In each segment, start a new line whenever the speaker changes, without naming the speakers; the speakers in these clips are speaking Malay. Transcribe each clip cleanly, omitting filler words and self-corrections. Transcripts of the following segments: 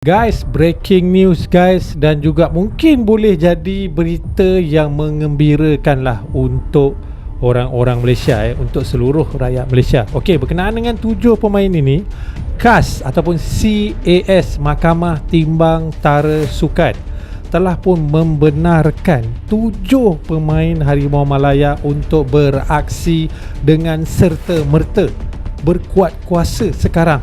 Guys, breaking news guys, dan juga mungkin boleh jadi berita yang mengembirakan lah untuk orang-orang Malaysia, untuk seluruh rakyat Malaysia. Okey, berkenaan dengan 7 pemain ini, CAS ataupun CAS, Mahkamah Timbang Tara Sukan, telah pun membenarkan 7 pemain Harimau Malaya untuk beraksi dengan serta-merta, berkuat kuasa sekarang.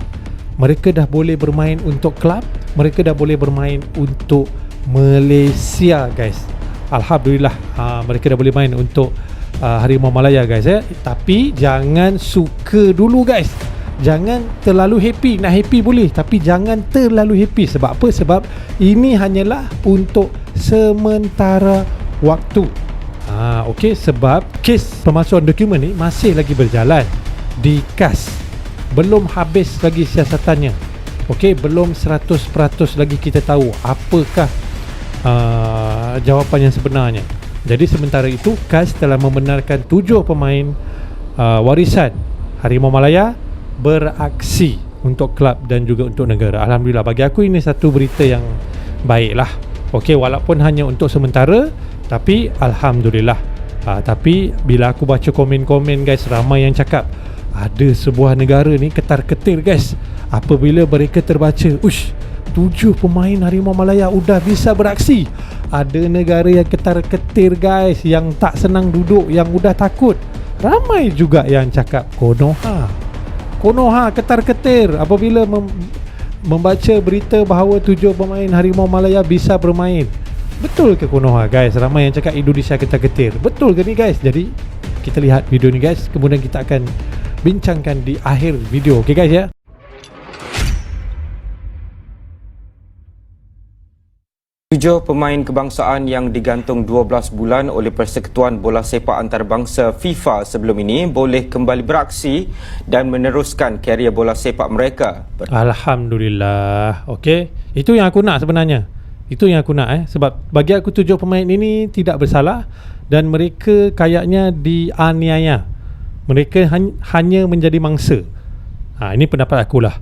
Mereka dah boleh bermain untuk kelab, mereka dah boleh bermain untuk Malaysia guys. Alhamdulillah, mereka dah boleh main untuk Harimau Malaya guys. Tapi jangan suka dulu guys. Jangan terlalu happy. Nak happy boleh, tapi jangan terlalu happy. Sebab apa? Sebab ini hanyalah untuk sementara waktu. Okey, sebab kes pemalsuan dokumen ni masih lagi berjalan di CAS. Belum habis lagi siasatannya. Okey, belum 100% lagi kita tahu apakah jawapan yang sebenarnya. Jadi sementara itu, CAS telah membenarkan 7 pemain warisan Harimau Malaya beraksi untuk kelab dan juga untuk negara. Alhamdulillah, bagi aku ini satu berita yang baik lah. Okey, walaupun hanya untuk sementara, tapi Alhamdulillah. Tapi bila aku baca komen-komen guys, ramai yang cakap ada sebuah negara ni ketar-ketir guys apabila mereka terbaca 7 pemain Harimau Malaya udah bisa beraksi. Ada negara yang ketar-ketir guys, yang tak senang duduk, yang udah takut. Ramai juga yang cakap Konoha ketar-ketir apabila membaca berita bahawa 7 pemain Harimau Malaya bisa bermain. Betul ke Konoha guys? Ramai yang cakap Indonesia ketar-ketir. Betul ke ni guys? Jadi kita lihat video ni guys, kemudian kita akan bincangkan di akhir video. Okey guys ya.
Tujuh pemain kebangsaan yang digantung 12 bulan oleh Persekutuan Bola Sepak Antarabangsa FIFA sebelum ini boleh kembali beraksi dan meneruskan karier bola sepak mereka.
Alhamdulillah. Okey, itu yang aku nak sebenarnya. Itu yang aku nak sebab bagi aku 7 pemain ini tidak bersalah dan mereka kayaknya dianiaya. Mereka hanya menjadi mangsa. Ini pendapat akulah.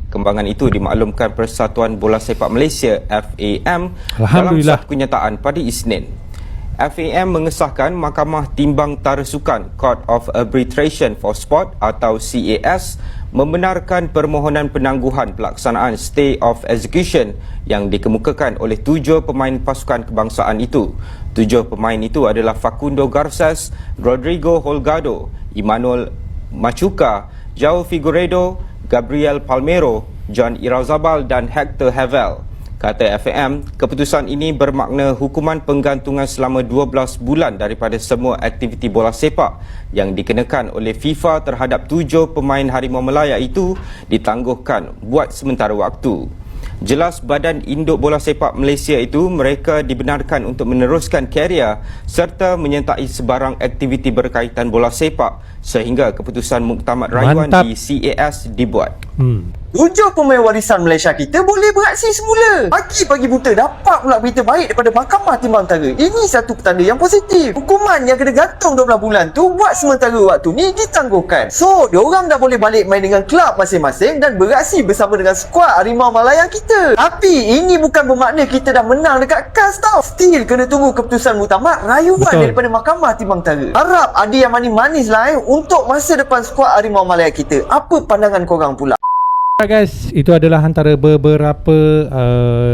Kembangan itu dimaklumkan Persatuan Bola Sepak Malaysia FAM dalam satu kenyataan pada Isnin. FAM mengesahkan Mahkamah Timbang Tara Sukan Court of Arbitration for Sport atau CAS membenarkan permohonan penangguhan pelaksanaan stay of execution yang dikemukakan oleh 7 pemain pasukan kebangsaan itu. 7 pemain itu adalah Facundo Garces, Rodrigo Holgado, Emmanuel Machuca, João Figueiredo, Gabriel Palmeiro, John Irazabal dan Hector Havel. Kata FAM, keputusan ini bermakna hukuman penggantungan selama 12 bulan daripada semua aktiviti bola sepak yang dikenakan oleh FIFA terhadap 7 pemain Harimau Malaya itu ditangguhkan buat sementara waktu. Jelas Badan Induk Bola Sepak Malaysia itu mereka dibenarkan untuk meneruskan karier serta menyertai sebarang aktiviti berkaitan bola sepak sehingga keputusan Muktamad Rayuan di CAS dibuat.
7 pemain warisan Malaysia kita boleh beraksi semula. Pagi-pagi buta dapat pula berita baik daripada Mahkamah Timbang Tara. Ini satu petanda yang positif. Hukuman yang kena gantung 12 bulan tu buat sementara waktu ni ditangguhkan. So, diorang dah boleh balik main dengan kelab masing-masing dan beraksi bersama dengan skuad Harimau Malaya kita. Tapi ini bukan bermakna kita dah menang dekat CAS tau. Still kena tunggu keputusan Muktamad Rayuan daripada Mahkamah Timbang Tara. Harap ada yang manis-manis lah untuk masa depan skuad Harimau Malaya kita. Apa pandangan korang pula?
Guys, itu adalah antara beberapa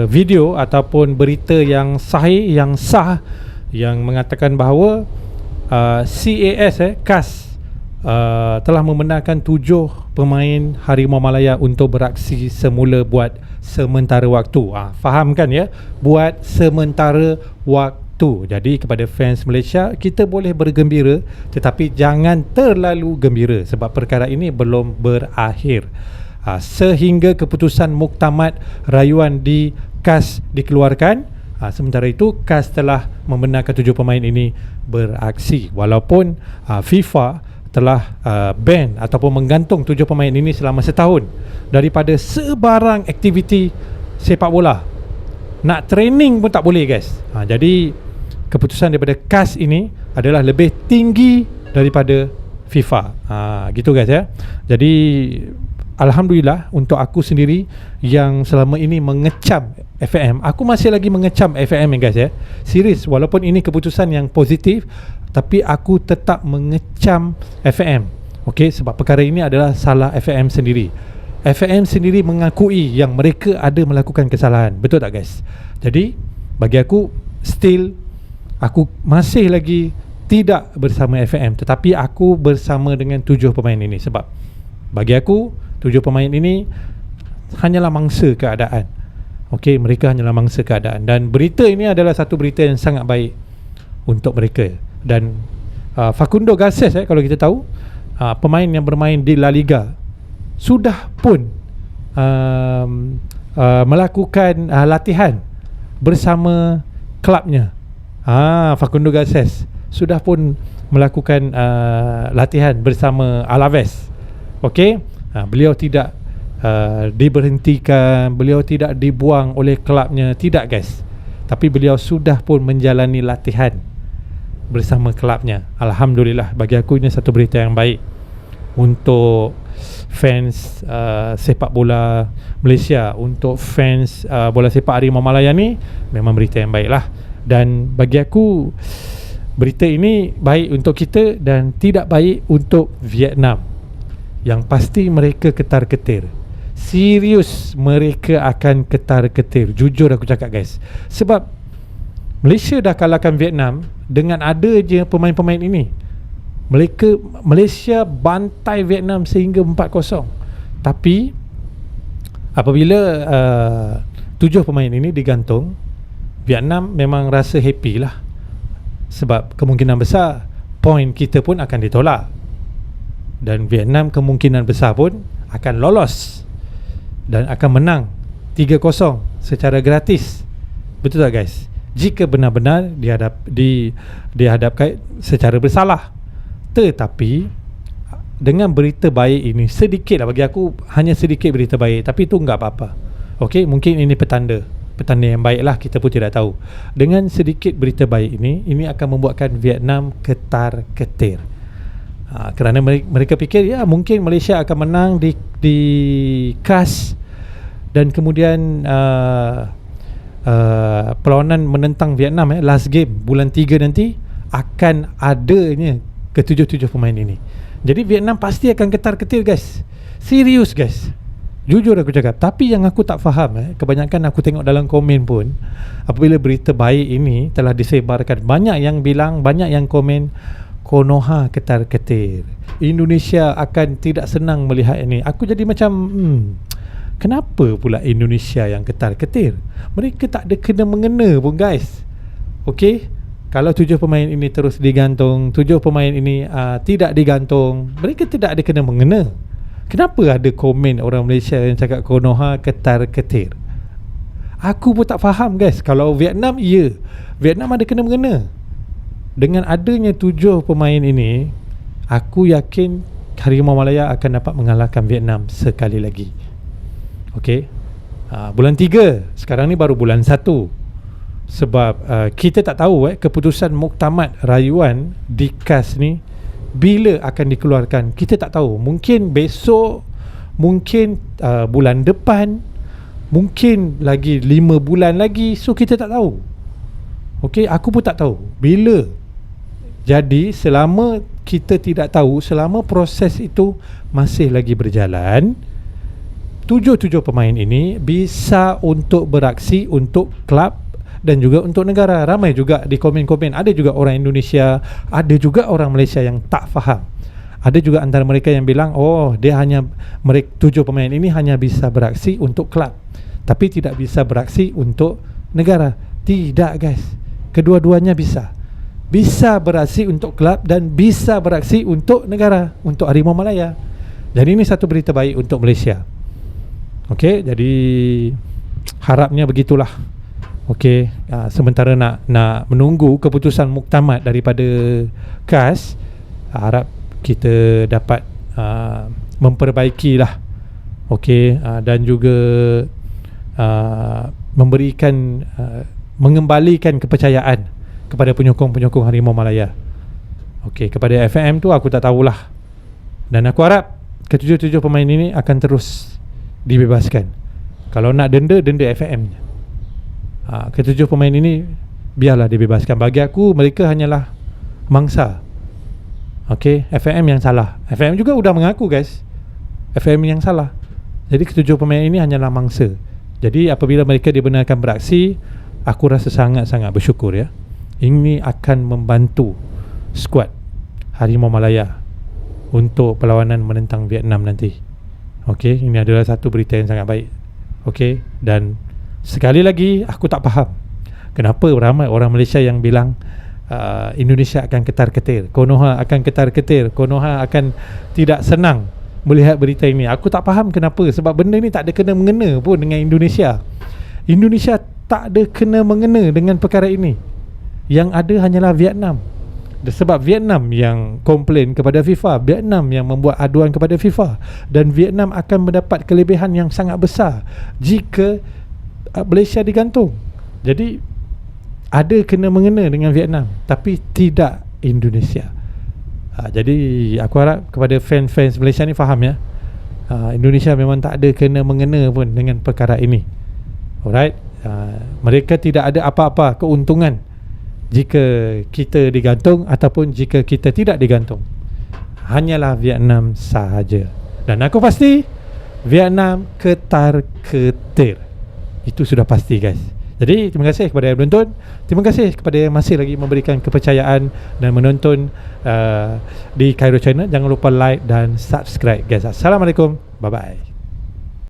video ataupun berita yang sahih, yang sah, yang mengatakan bahawa CAS telah membenarkan 7 pemain Harimau Malaya untuk beraksi semula buat sementara waktu. Faham kan ya? Buat sementara waktu. Jadi kepada fans Malaysia, kita boleh bergembira tetapi jangan terlalu gembira sebab perkara ini belum berakhir. Sehingga keputusan Muktamad Rayuan di CAS dikeluarkan. Sementara itu, CAS telah membenarkan 7 pemain ini beraksi walaupun FIFA telah ban ataupun menggantung 7 pemain ini selama setahun daripada sebarang aktiviti sepak bola. Nak training pun tak boleh guys. Jadi keputusan daripada CAS ini adalah lebih tinggi daripada FIFA. Gitu guys ya. Jadi Alhamdulillah untuk aku sendiri yang selama ini mengecam FAM, aku masih lagi mengecam FAM guys ya. Serius, walaupun ini keputusan yang positif, tapi aku tetap mengecam FAM. Okey, sebab perkara ini adalah salah FAM sendiri. FAM sendiri mengakui yang mereka ada melakukan kesalahan. Betul tak guys? Jadi bagi aku still aku masih lagi tidak bersama FAM, tetapi aku bersama dengan 7 pemain ini. Sebab bagi aku 7 pemain ini hanyalah mangsa keadaan. Okey, mereka hanyalah mangsa keadaan. Dan berita ini adalah satu berita yang sangat baik untuk mereka. Dan Facundo Garces kalau kita tahu, pemain yang bermain di La Liga sudah pun melakukan latihan bersama klubnya. Facundo Garces sudah pun melakukan latihan bersama Alaves. Okey, beliau tidak diberhentikan, beliau tidak dibuang oleh klubnya, tidak guys. Tapi beliau sudah pun menjalani latihan bersama klubnya. Alhamdulillah, bagi aku ini satu berita yang baik untuk fans sepak bola Malaysia, untuk fans bola sepak Harimau Malaya ni memang berita yang baik lah. Dan bagi aku berita ini baik untuk kita dan tidak baik untuk Vietnam. Yang pasti mereka ketar-ketir. Serius, mereka akan ketar-ketir. Jujur aku cakap guys. Sebab Malaysia dah kalahkan Vietnam dengan ada je pemain-pemain ini. Malaysia bantai Vietnam sehingga 4-0. Tapi apabila 7 pemain ini digantung, Vietnam memang rasa happy lah. Sebab kemungkinan besar poin kita pun akan ditolak. Dan Vietnam kemungkinan besar pun akan lolos dan akan menang 3-0 secara gratis. Betul tak guys? Jika benar-benar dihadapkan secara bersalah. Tetapi dengan berita baik ini, sedikit lah bagi aku, hanya sedikit berita baik, tapi itu enggak apa-apa. Okey, mungkin ini petanda yang baik lah, kita pun tidak tahu. Dengan sedikit berita baik ini akan membuatkan Vietnam ketar-ketir. Kerana mereka fikir ya mungkin Malaysia akan menang di CAS dan kemudian perlawanan menentang Vietnam last game bulan 3 nanti akan adanya ke-7 pemain ini. Jadi Vietnam pasti akan ketar-ketir guys. Serius guys. Jujur aku cakap. Tapi yang aku tak faham kebanyakan aku tengok dalam komen pun, apabila berita baik ini telah disebarkan, banyak yang bilang, banyak yang komen, Konoha ketar-ketir, Indonesia akan tidak senang melihat ini. Aku jadi macam kenapa pula Indonesia yang ketar-ketir? Mereka tak ada kena-mengena pun guys. Okey, kalau 7 pemain ini terus digantung, 7 pemain ini tidak digantung, mereka tidak ada kena-mengena. Kenapa ada komen orang Malaysia yang cakap Konoha ketar-ketir? Aku pun tak faham guys. Kalau Vietnam, ya, Vietnam ada kena-mengena. Dengan adanya 7 pemain ini, aku yakin Harimau Malaya akan dapat mengalahkan Vietnam sekali lagi. Okey, bulan 3, sekarang ni baru bulan 1. Sebab kita tak tahu keputusan muktamad rayuan di CAS ni bila akan dikeluarkan. Kita tak tahu. Mungkin besok, mungkin bulan depan, mungkin lagi 5 bulan lagi. So kita tak tahu. Okey, aku pun tak tahu bila. Jadi selama kita tidak tahu, selama proses itu masih lagi berjalan, 7 pemain ini bisa untuk beraksi untuk klub dan juga untuk negara. Ramai juga di komen-komen, ada juga orang Indonesia, ada juga orang Malaysia yang tak faham. Ada juga antara mereka yang bilang, oh dia hanya, mereka 7 pemain ini hanya bisa beraksi untuk klub, tapi tidak bisa beraksi untuk negara. Tidak guys, kedua-duanya bisa. Bisa beraksi untuk klub dan bisa beraksi untuk negara, untuk Harimau Malaya. Jadi ini satu berita baik untuk Malaysia. Okey, jadi harapnya begitulah. Okey, sementara nak menunggu keputusan muktamad daripada CAS, harap kita dapat memperbaikilah. Okey, dan juga memberikan mengembalikan kepercayaan kepada penyokong-penyokong Harimau Malaya. Okey, kepada FAM tu aku tak tahulah. Dan aku harap ketujuh pemain ini akan terus dibebaskan. Kalau nak denda FAM. Ketujuh pemain ini biarlah dibebaskan. Bagi aku mereka hanyalah mangsa. Okey, FAM yang salah. FAM juga sudah mengaku guys, FAM yang salah. Jadi ketujuh pemain ini hanyalah mangsa. Jadi apabila mereka dibenarkan beraksi, aku rasa sangat-sangat bersyukur ya. Ini akan membantu skuad Harimau Malaya untuk perlawanan menentang Vietnam nanti. Okey, ini adalah satu berita yang sangat baik. Okey, dan sekali lagi aku tak faham kenapa ramai orang Malaysia yang bilang Indonesia akan ketar-ketir, Konoha akan ketar-ketir, Konoha akan tidak senang melihat berita ini. Aku tak faham kenapa, sebab benda ni tak ada kena-mengena pun dengan Indonesia. Indonesia tak ada kena-mengena dengan perkara ini. Yang ada hanyalah Vietnam. Sebab Vietnam yang komplain kepada FIFA, Vietnam yang membuat aduan kepada FIFA, dan Vietnam akan mendapat kelebihan yang sangat besar jika Malaysia digantung. Jadi ada kena-mengena dengan Vietnam, tapi tidak Indonesia. Jadi aku harap kepada fans-fans Malaysia ni faham ya, Indonesia memang tak ada kena-mengena pun dengan perkara ini. Alright, mereka tidak ada apa-apa keuntungan jika kita digantung ataupun jika kita tidak digantung. Hanyalah Vietnam sahaja. Dan aku pasti Vietnam ketar-ketir. Itu sudah pasti guys. Jadi terima kasih kepada yang menonton. Terima kasih kepada yang masih lagi memberikan kepercayaan dan menonton di Khairul Channel. Jangan lupa like dan subscribe guys. Assalamualaikum. Bye bye.